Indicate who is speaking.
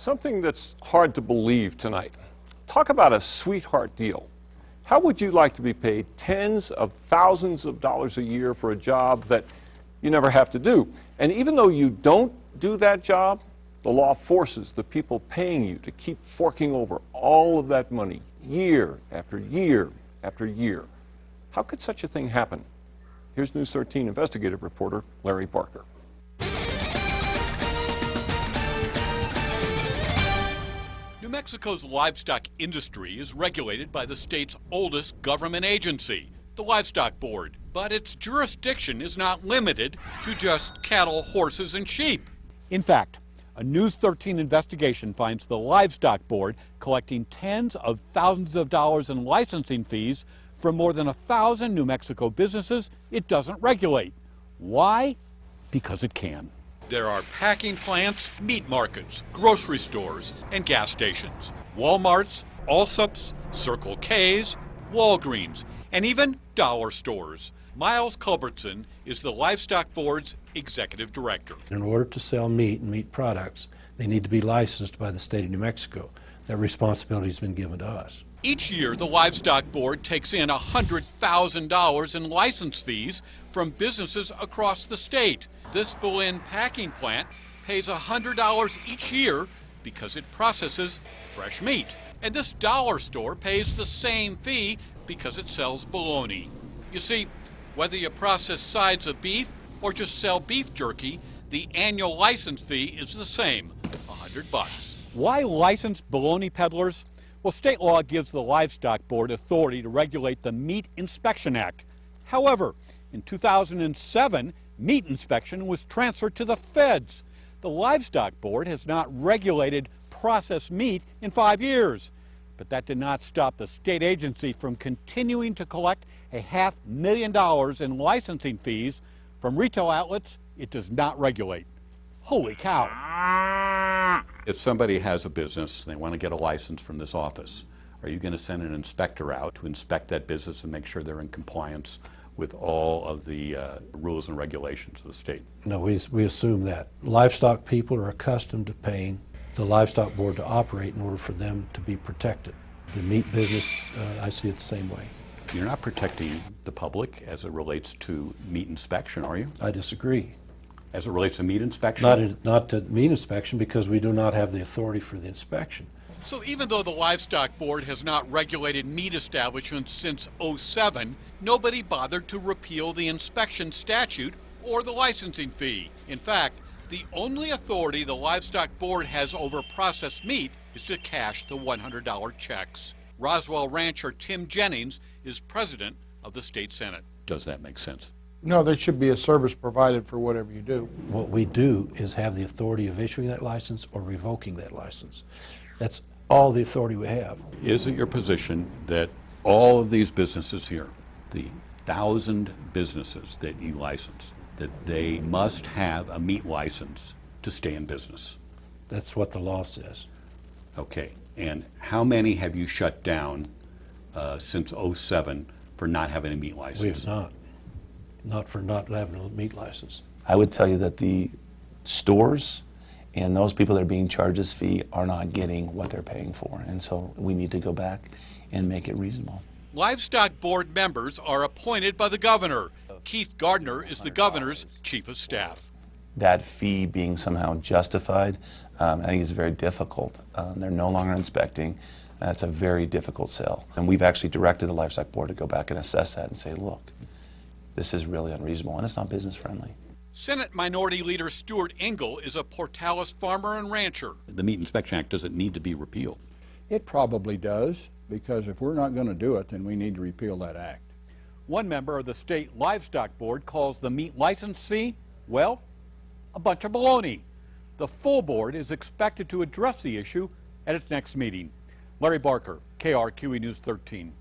Speaker 1: Something that's hard to believe tonight. Talk about a sweetheart deal. How would you like to be paid tens of thousands of dollars a year for a job that you never have to do? And even though you don't do that job, the law forces the people paying you to keep forking over all of that money year after year after year. How could such a thing happen? Here's News 13 investigative reporter Larry Barker.
Speaker 2: New Mexico's livestock industry is regulated by the state's oldest government agency, the Livestock Board. But its jurisdiction is not limited to just cattle, horses, and sheep.
Speaker 3: In fact, a News 13 investigation finds the Livestock Board collecting tens of thousands of dollars in licensing fees from more than 1,000 New Mexico businesses it doesn't regulate. Why? Because it can.
Speaker 2: There are packing plants, meat markets, grocery stores, and gas stations. Walmarts, Allsups, Circle K's, Walgreens, and even dollar stores. Miles Culbertson is the Livestock Board's executive director.
Speaker 4: In order to sell meat and meat products, they need to be licensed by the state of New Mexico. That responsibility has been given to us.
Speaker 2: Each year, the Livestock Board takes in $100,000 in license fees from businesses across the state. This Belen packing plant pays $100 each year because it processes fresh meat. And this dollar store pays the same fee because it sells bologna. You see, whether you process sides of beef or just sell beef jerky, the annual license fee is the same, $100.
Speaker 3: Why license bologna peddlers? Well, state law gives the Livestock Board authority to regulate the Meat Inspection Act. However, in 2007, meat inspection was transferred to the feds. The Livestock Board has not regulated processed meat in 5 years. But that did not stop the state agency from continuing to collect $500,000 in licensing fees from retail outlets it does not regulate. Holy cow.
Speaker 5: If somebody has a business, they want to get a license from this office, are you going to send an inspector out to inspect that business and make sure they're in compliance with all of the rules and regulations of the state?
Speaker 4: No, we assume that. Livestock people are accustomed to paying the Livestock Board to operate in order for them to be protected. The meat business, I see it the same way.
Speaker 5: You're not protecting the public as it relates to meat inspection, are you?
Speaker 4: I disagree.
Speaker 5: As it relates to meat inspection?
Speaker 4: Not to meat inspection, because we do not have the authority for the inspection.
Speaker 2: So even though the Livestock Board has not regulated meat establishments since '07, nobody bothered to repeal the inspection statute or the licensing fee. In fact, the only authority the Livestock Board has over processed meat is to cash the $100 checks. Roswell rancher Tim Jennings is president of the state Senate.
Speaker 5: Does that make sense?
Speaker 6: No, there should be a service provided for whatever you do.
Speaker 4: What we do is have the authority of issuing that license or revoking that license. That's all the authority we have.
Speaker 5: Is it your position that all of these businesses here, the 1,000 businesses that you license, that they must have a meat license to stay in business?
Speaker 4: That's what the law says.
Speaker 5: Okay, and how many have you shut down since '07 for not having a meat license?
Speaker 4: We have not. Not for not having a meat license.
Speaker 7: I would tell you that the stores and those people that are being charged this fee are not getting what they're paying for, and so we need to go back and make it reasonable.
Speaker 2: Livestock Board members are appointed by the governor. Keith Gardner is the governor's chief of staff.
Speaker 7: That fee being somehow justified, I think is very difficult. They're no longer inspecting. That's a very difficult sell. And we've actually directed the Livestock Board to go back and assess that and say, look, this is really unreasonable and it's not business friendly.
Speaker 2: Senate Minority Leader Stuart Engel is a Portales farmer and rancher.
Speaker 5: The Meat Inspection Act doesn't need to be repealed.
Speaker 6: It probably does, because if we're not going to do it, then we need to repeal that act.
Speaker 3: One member of the state Livestock Board calls the meat license fee, well, a bunch of baloney. The full board is expected to address the issue at its next meeting. Larry Barker, KRQE News 13.